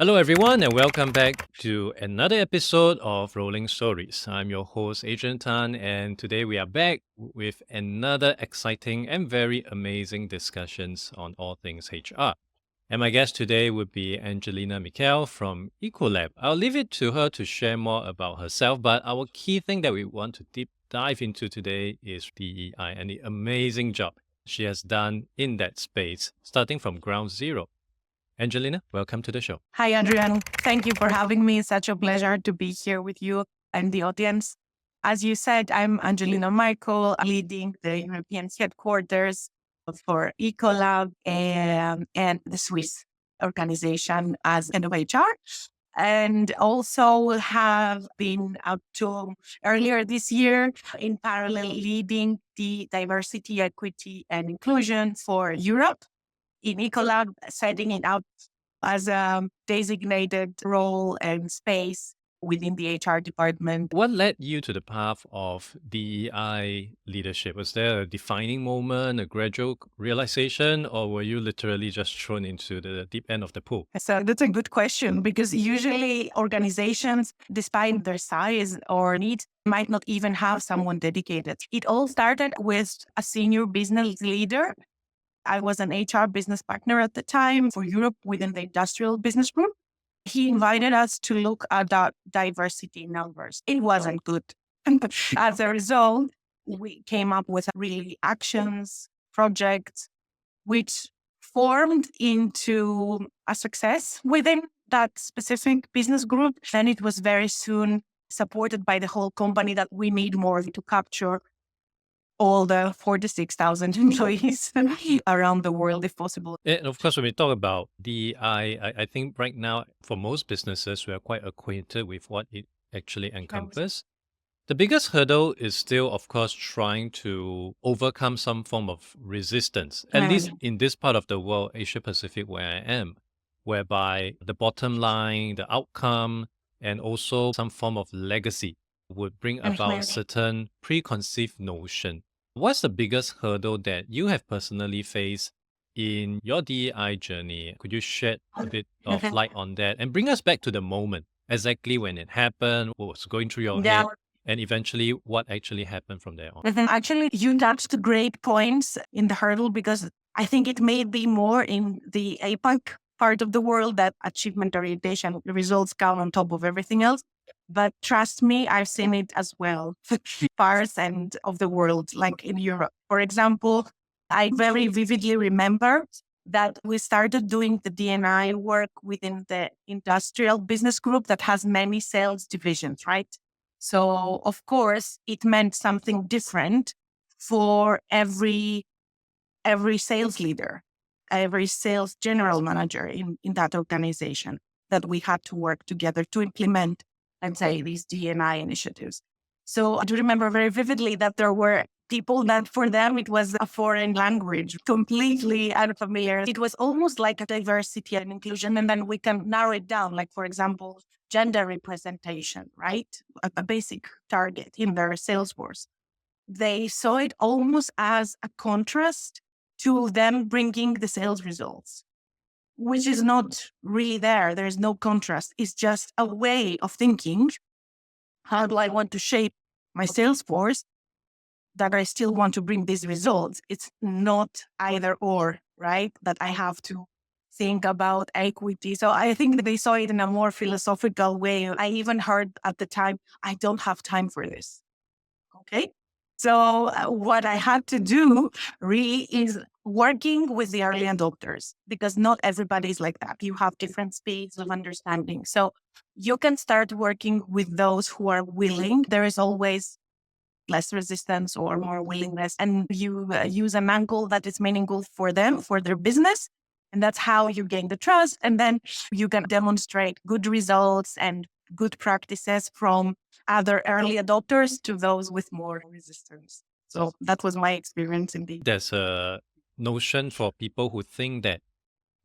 Hello, everyone, and welcome back to another episode of Rolling Stories. I'm your host, Adrian Tan, and today we are back with another exciting and very amazing discussions on all things HR. And my guest today would be Angelina Michail from Ecolab. I'll leave it to her to share more about herself, but our key thing that we want to deep dive into today is DEI and the amazing job she has done in that space, starting from ground zero. Angelina, welcome to the show. Hi, Adrian. Thank you for having me. It's such a pleasure to be here with you and the audience. As you said, I'm Angelina Michail, leading the European headquarters for Ecolab and the Swiss organization as head of HR. And also have been up to earlier this year in parallel leading the diversity, equity, and inclusion for Europe in Ecolab, setting it up as a designated role and space within the HR department. What led you to the path of DEI leadership? Was there a defining moment, a gradual realization, or were you literally just thrown into the deep end of the pool? So that's a good question because usually organizations, despite their size or needs, might not even have someone dedicated. It all started with a senior business leader. I was an HR business partner at the time for Europe within the industrial business group. He invited us to look at that diversity numbers. It wasn't good. As a result, we came up with really actions, projects, which formed into a success within that specific business group. And it was very soon supported by the whole company that we need more to capture all the 46,000 employees around the world, if possible. And of course, when we talk about DEI, I think right now, for most businesses, we are quite acquainted with what it actually encompasses. The biggest hurdle is still, of course, trying to overcome some form of resistance, at least in this part of the world, Asia Pacific, where I am, whereby the bottom line, the outcome, and also some form of legacy would bring about a certain preconceived notion. What's the biggest hurdle that you have personally faced in your DEI journey? Could you shed a bit of light on that and bring us back to the moment, exactly when it happened, what was going through your head, and eventually what actually happened from there on? Actually, you touched great points in the hurdle because I think it may be more in the APAC part of the world that achievement orientation results come on top of everything else. But trust me, I've seen it as well, parts and of the world, like in Europe. For example, I very vividly remember that we started doing the D&I work within the industrial business group that has many sales divisions, right? So, of course, it meant something different for every sales leader, every sales general manager in that organization that we had to work together to implement, let's say, these D&I initiatives. So I do remember very vividly that there were people that for them it was a foreign language, completely unfamiliar. It was almost like a diversity and inclusion. And then we can narrow it down, like, for example, gender representation, right? A basic target in their sales force. They saw it almost as a contrast to them bringing the sales results, which is not really there. There's no contrast. It's just a way of thinking. How do I want to shape my sales force that I still want to bring these results? It's not either or, right? That I have to think about equity. So I think that they saw it in a more philosophical way. I even heard at the time, I don't have time for this. Okay. So what I had to do really is working with the early adopters because not everybody is like that. You have different speeds of understanding. So you can start working with those who are willing. There is always less resistance or more willingness, and you use an angle that is meaningful for them, for their business. And that's how you gain the trust. And then you can demonstrate good results and good practices from other early adopters to those with more resistance. So that was my experience indeed. There's a notion for people who think that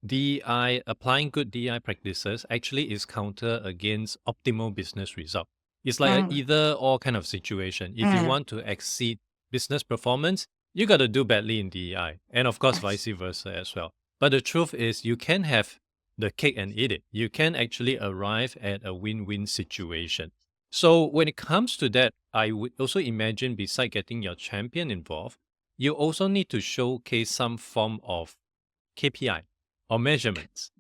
DEI, applying good DEI practices actually is counter against optimal business result. It's like an either or kind of situation. If you want to exceed business performance, you got to do badly in DEI. And of course, vice versa as well. But the truth is you can have the cake and eat it. You can actually arrive at a win-win situation. So when it comes to that, I would also imagine beside getting your champion involved, you also need to showcase some form of KPI or measurements,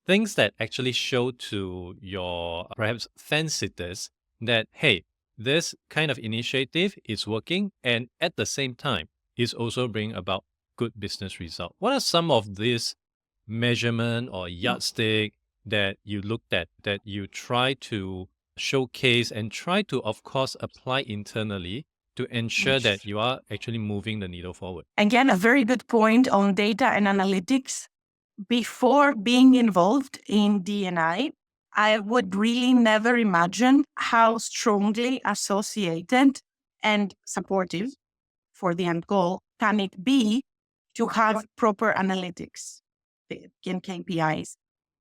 things that actually show to your perhaps fence sitters that, hey, this kind of initiative is working and at the same time is also bringing about good business result. What are some of these measurement or yardstick that you looked at that you try to showcase and try to, of course, apply internally to ensure that you are actually moving the needle forward? Again, a very good point on data and analytics. Before being involved in DNI, I would really never imagine how strongly associated and supportive for the end goal can it be to have proper analytics and KPIs.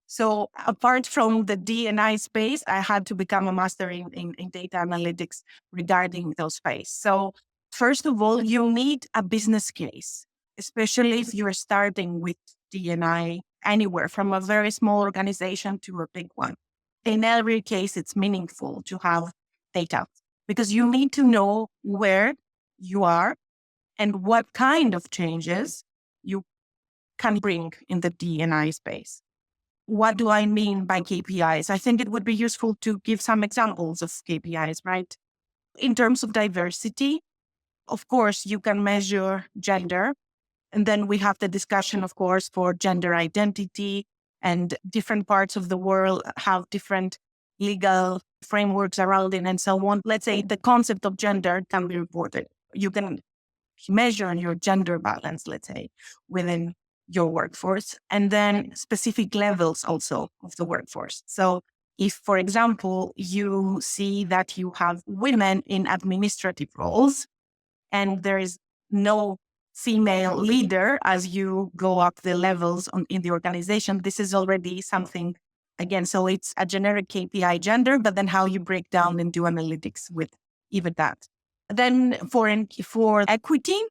So apart from the D&I space, I had to become a master in data analytics regarding those space. So first of all, you need a business case, especially if you're starting with D&I anywhere from a very small organization to a big one. In every case, it's meaningful to have data because you need to know where you are and what kind of changes you can bring in the D&I space. What do I mean by KPIs? I think it would be useful to give some examples of KPIs, right? In terms of diversity, of course, you can measure gender. And then we have the discussion, of course, for gender identity, and different parts of the world have different legal frameworks around it and so on. Let's say the concept of gender can be reported. You can measure your gender balance, let's say, within your workforce, and then specific levels also of the workforce. So if, for example, you see that you have women in administrative roles and there is no female leader as you go up the levels in the organization, this is already something, again, so it's a generic KPI gender, but then how you break down and do analytics with even that. Then for equity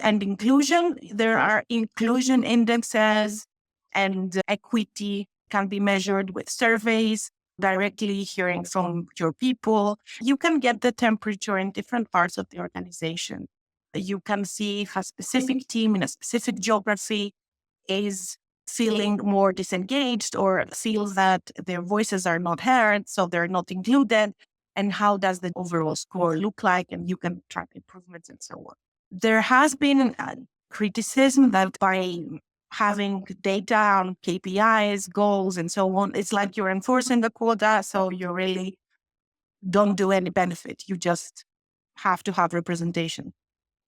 and inclusion, there are inclusion indexes, and equity can be measured with surveys, directly hearing from your people. You can get the temperature in different parts of the organization. You can see if a specific team in a specific geography is feeling more disengaged or feels that their voices are not heard, so they're not included. And how does the overall score look like? And you can track improvements and so on. There has been criticism that by having data on KPIs, goals, and so on, it's like you're enforcing the quota, so you really don't do any benefit. You just have to have representation.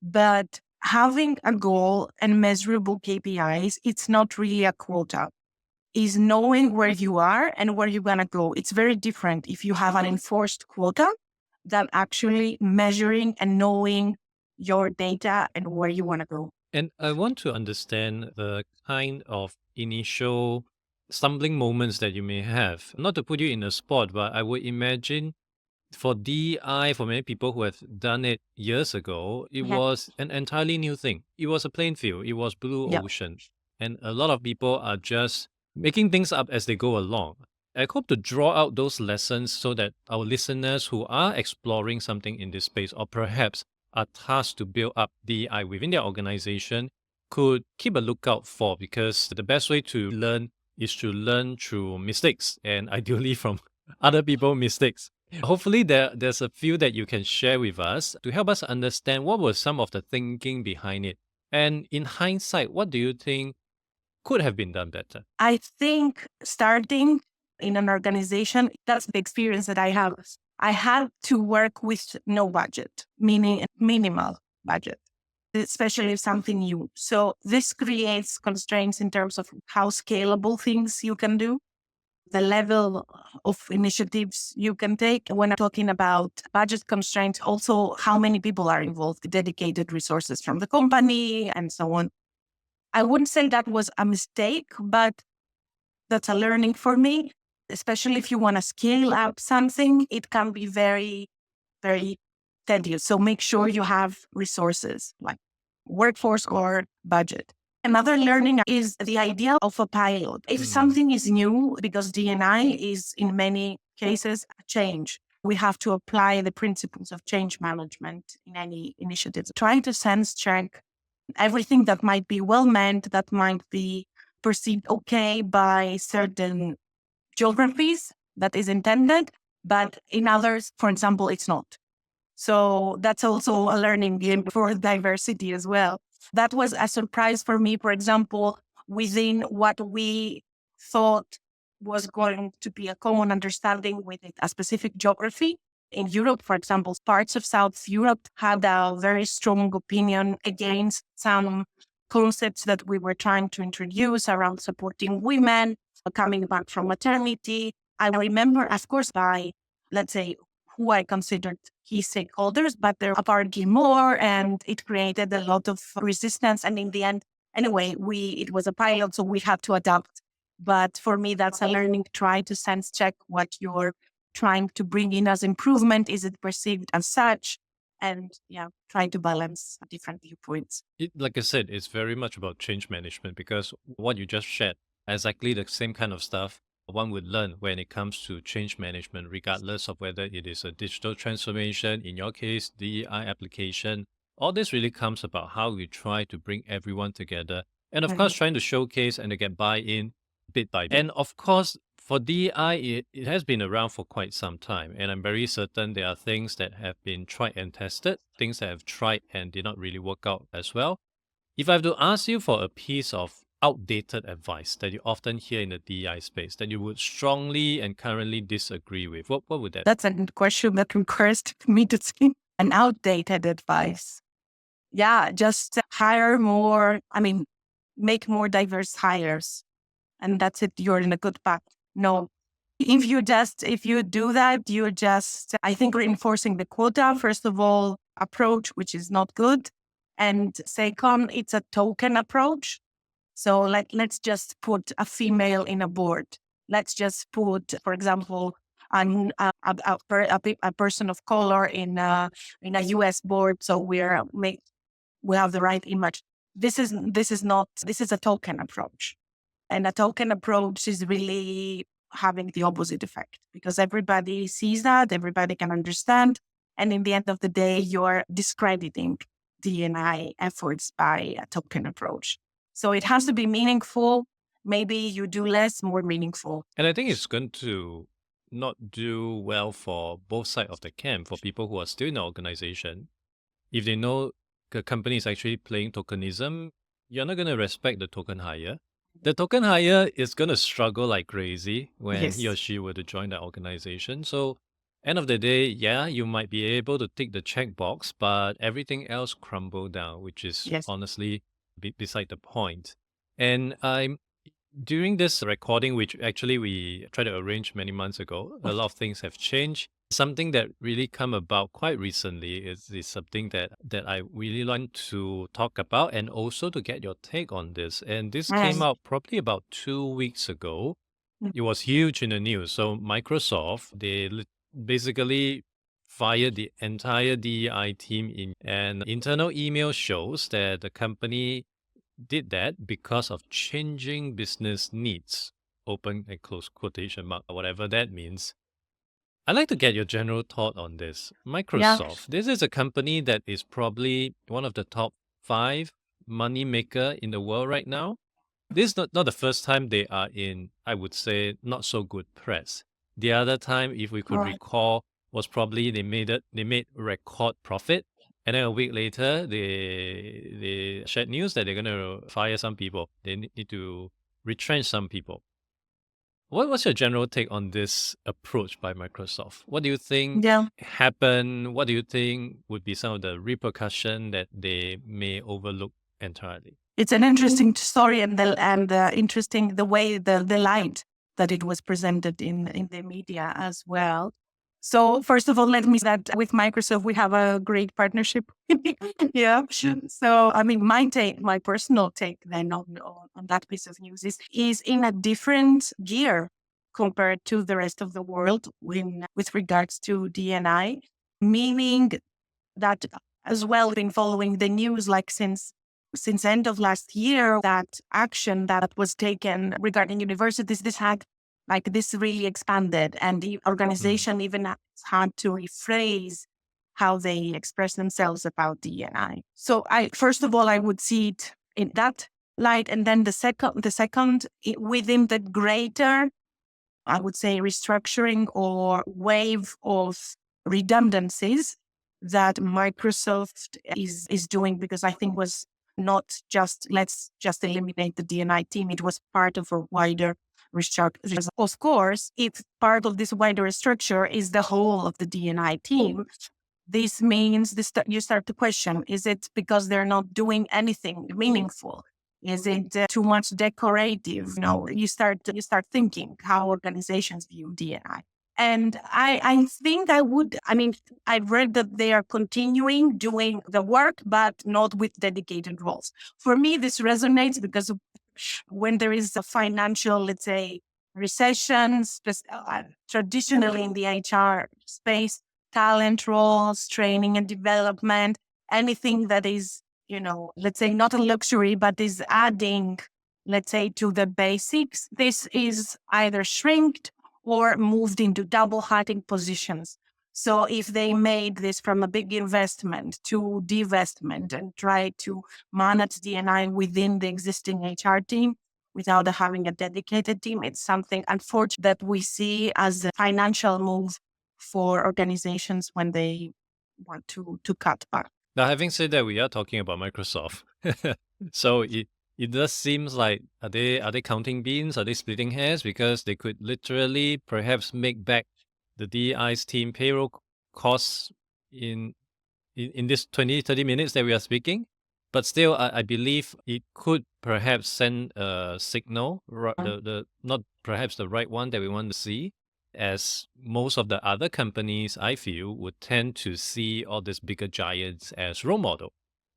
But having a goal and measurable KPIs, it's not really a quota. Is knowing where you are and where you're going to go. It's very different if you have an enforced quota than actually measuring and knowing your data and where you want to go. And I want to understand the kind of initial stumbling moments that you may have. Not to put you in a spot, but I would imagine for DI, for many people who have done it years ago, it was an entirely new thing. It was a plain field, it was blue ocean. And a lot of people are just making things up as they go along. I hope to draw out those lessons so that our listeners who are exploring something in this space, or perhaps are tasked to build up DEI within their organization, could keep a lookout for, because the best way to learn is to learn through mistakes, and ideally from other people's mistakes. Hopefully there's a few that you can share with us to help us understand what was some of the thinking behind it. And in hindsight, what do you think could have been done better? I think starting in an organization, that's the experience that I have. I had to work with no budget, meaning minimal budget, especially if something new. So this creates constraints in terms of how scalable things you can do, the level of initiatives you can take. When I'm talking about budget constraints, also how many people are involved, dedicated resources from the company and so on. I wouldn't say that was a mistake, but that's a learning for me, especially if you want to scale up something. It can be very, very tedious. So make sure you have resources like workforce or budget. Another learning is the idea of a pilot. If Mm. something is new, because D&I is in many cases a change, we have to apply the principles of change management in any initiatives. Trying to sense check everything that might be well meant, that might be perceived okay by certain geographies that is intended, but in others, for example, it's not. So that's also a learning game for diversity as well. That was a surprise for me, for example, within what we thought was going to be a common understanding with a specific geography. In Europe, for example, parts of South Europe had a very strong opinion against some concepts that we were trying to introduce around supporting women coming back from maternity. I remember, of course, by, let's say, who I considered key stakeholders, but there are apparently more, and it created a lot of resistance. And in the end, anyway, it was a pilot, so we had to adapt. But for me, that's a learning. Try to sense check what you're trying to bring in as improvement. Is it perceived as such? And yeah, trying to balance different viewpoints. Like I said, it's very much about change management because what you just shared, exactly the same kind of stuff one would learn when it comes to change management, regardless of whether it is a digital transformation, in your case, DEI application. All this really comes about how we try to bring everyone together. And of course, Mhm. trying to showcase and to get buy-in bit by bit. And of course, for DEI, it has been around for quite some time. And I'm very certain there are things that have been tried and tested, things that have tried and did not really work out as well. If I have to ask you for a piece of outdated advice that you often hear in the DEI space that you would strongly and currently disagree with, what would that? That's a good question that requires me to think an outdated advice. Yeah, just hire more. I mean, make more diverse hires, and that's it. You're in a good path. No, if you do that, you're just, I think, reinforcing the quota, first of all, approach, which is not good. And second, it's a token approach. So let's just put a female in a board. Let's just put, for example, a person of color in a US board. So we have the right image. This is a token approach. And a token approach is really having the opposite effect because everybody sees that, everybody can understand. And in the end of the day, you're discrediting D&I efforts by a token approach. So it has to be meaningful. Maybe you do less, more meaningful. And I think it's going to not do well for both sides of the camp, for people who are still in the organization. If they know the company is actually playing tokenism, you're not going to respect the token hire. The token hire is going to struggle like crazy when he or Yes. she were to join the organization. So, end of the day, yeah, you might be able to tick the checkbox, but everything else crumble down, which is Yes. honestly beside the point. And I'm during this recording, which actually we tried to arrange many months ago, a lot of things have changed. Something that really come about quite recently is something that I really want to talk about and also to get your take on this. And this came Mm. out probably about 2 weeks ago. It was huge in the news. So Microsoft, basically fired the entire DEI team in an internal email shows that the company did that because of changing business needs, open and close quotation mark, whatever that means. I'd like to get your general thought on this. Yeah. Microsoft, this is a company that is probably one of the top five money maker in the world right now. This is not the first time they are in, I would say, not so good press. The other time, if we could Right. recall, was probably they made record profit. And then a week later, they shared news that they're gonna fire some people. They need to retrench some people. What's your general take on this approach by Microsoft? What do you think Yeah. happened? What do you think would be some of the repercussion that they may overlook entirely? It's an interesting story, and interesting the way the light that it was presented in the media as well. So first of all, let me say that with Microsoft we have a great partnership. Yeah. So I mean, my personal take then on that piece of news is in a different gear compared to the rest of the world with regards to DNI, meaning that as well been following the news like since since end of last year, that action that was taken regarding universities, this really expanded, and the Mm. organization even had to rephrase how they express themselves about DNI. So first of all, I would see it in that light. And then within the greater, I would say, restructuring or wave of redundancies that Microsoft is doing, because I think was not just let's just eliminate the DNI team. It was part of a wider restructure. Of course, if part of this wider structure is the whole of the DNI team, this means you start to question: is it because they're not doing anything meaningful? Is it too much decorative? No, you start thinking how organizations view DNI. And I think I've read that they are continuing doing the work, but not with dedicated roles. For me, this resonates because when there is a financial, let's say, recessions, traditionally in the HR space, talent roles, training and development, anything that is, let's say, not a luxury, but is adding, let's say, to the basics, this is either shrinked or moved into double hatting positions. So if they made this from a big investment to divestment and try to manage D&I within the existing HR team without having a dedicated team, it's something unfortunate that we see as a financial move for organizations when they want to cut back. Now, having said that, we are talking about Microsoft. So it does seems like are they counting beans? Are they splitting hairs? Because they could literally perhaps make back the DEI's team payroll costs in in this 20, 30 minutes that we are speaking. But still, I believe it could perhaps send a signal, the not perhaps the right one that we want to see, as most of the other companies, I feel, would tend to see all these bigger giants as role model.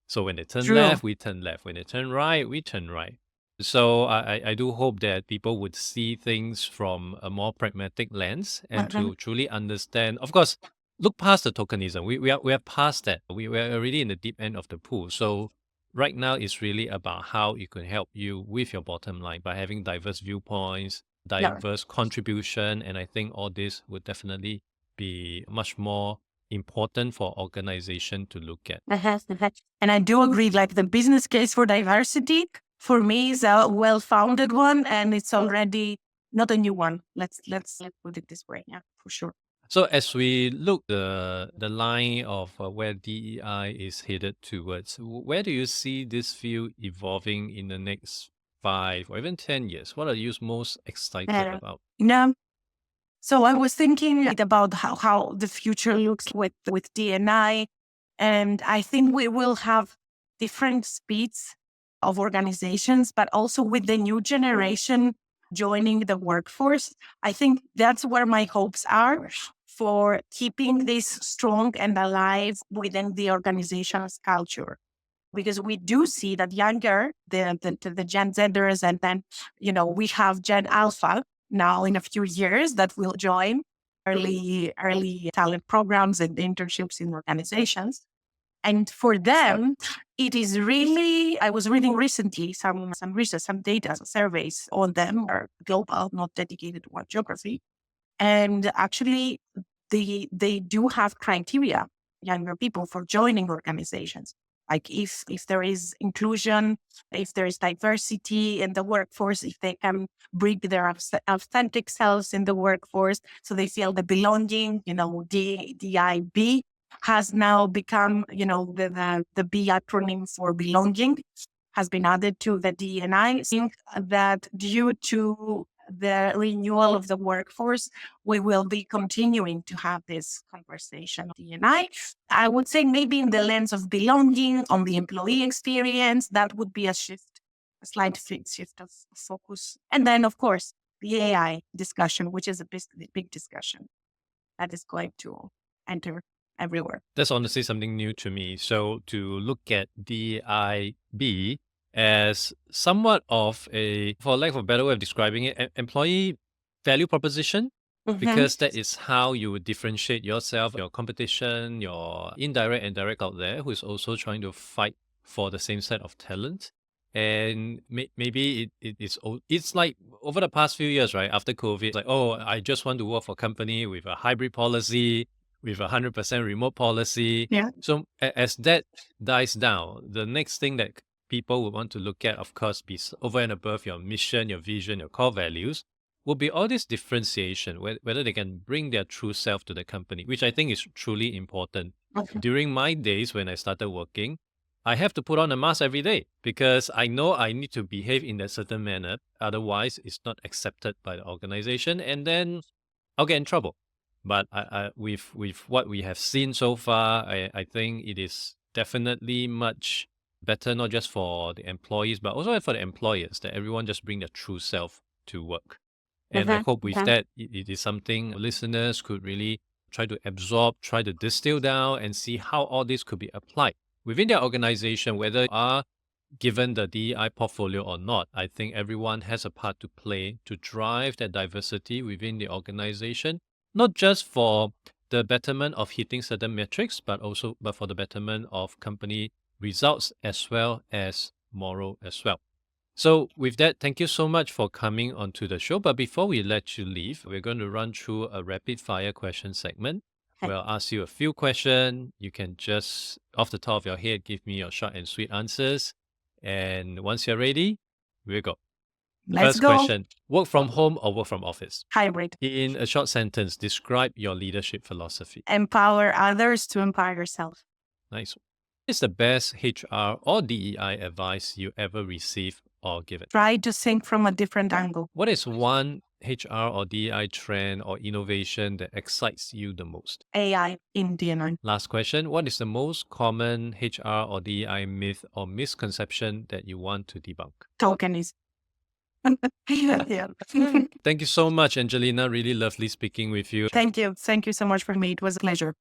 So when they turn True. left, we turn left. When they turn right, we turn right. So I do hope that people would see things from a more pragmatic lens and Mhm. to truly understand. Of course, look past the tokenism. We are past that. We are already in the deep end of the pool. So right now, it's really about how it can help you with your bottom line by having diverse viewpoints, Yeah. diverse contribution, and I think all this would definitely be much more important for organization to look at. And I do agree, like the business case for diversity for me is a well-founded one, and it's already not a new one. Let's put it this way. Yeah, for sure. So as we look the line of where DEI is headed towards, where do you see this field evolving in the next 5 or even 10 years? What are you most excited Uh, about? yeah. So I was thinking about how the future looks with DNI, and I think we will have different speeds of organizations, but also with the new generation joining the workforce. I think that's where my hopes are for keeping this strong and alive within the organization's culture. Because we do see that younger, the Gen Zers, and then, we have Gen Alpha now in a few years that will join early talent programs and internships in organizations. And for them, it is really, I was reading recently some research, some data, some surveys on them, are global, not dedicated to one geography. And actually, they do have criteria, younger people, for joining organizations. Like if there is inclusion, if there is diversity in the workforce, if they can bring their authentic selves in the workforce, so they feel the belonging. DIB has now become, the B acronym for belonging has been added to the DNI. I think that due to the renewal of the workforce, we will be continuing to have this conversation. I would say maybe in the lens of belonging, on the employee experience, that would be a shift, a slight shift of focus. And then, of course, the AI discussion, which is a big discussion that is going to enter everywhere. That's honestly something new to me. So to look at DIB as somewhat of a, for lack of a better way of describing it, employee value proposition, Mhm. because that is how you would differentiate yourself, your competition, your indirect and direct out there, who is also trying to fight for the same set of talent. And maybe it's like over the past few years, right? After COVID, it's like, oh, I just want to work for a company with a hybrid policy, with 100% remote policy. Yeah. So as that dies down, the next thing that people would want to look at, of course, be over and above your mission, your vision, your core values, will be all this differentiation, whether they can bring their true self to the company, which I think is truly important. Okay. During my days when I started working, I have to put on a mask every day because I know I need to behave in a certain manner. Otherwise, it's not accepted by the organization, and then I'll get in trouble. But with what we have seen so far, I think it is definitely much better, not just for the employees, but also for the employers, that everyone just bring their true self to work. And I hope with that, it is something listeners could really try to absorb, try to distill down, and see how all this could be applied within their organization, whether you are given the DEI portfolio or not. I think everyone has a part to play to drive that diversity within the organization, not just for the betterment of hitting certain metrics, but for the betterment of company results as well as moral as well. So with that, thank you so much for coming onto the show. But before we let you leave, we're going to run through a rapid fire question segment. Okay. Where I'll ask you a few questions. You can just, off the top of your head, give me your short and sweet answers. And once you're ready, we'll go. Let's First go. question, work from home or work from office? Hybrid. In a short sentence, describe your leadership philosophy. Empower others to empower yourself. Nice. What is the best HR or DEI advice you ever received or given? Try to think from a different angle. What is one HR or DEI trend or innovation that excites you the most? AI in DNI. Last question, what is the most common HR or DEI myth or misconception that you want to debunk? Tokenism. Yeah. Thank you so much, Angelina. Really lovely speaking with you. Thank you. Thank you so much for me. It was a pleasure.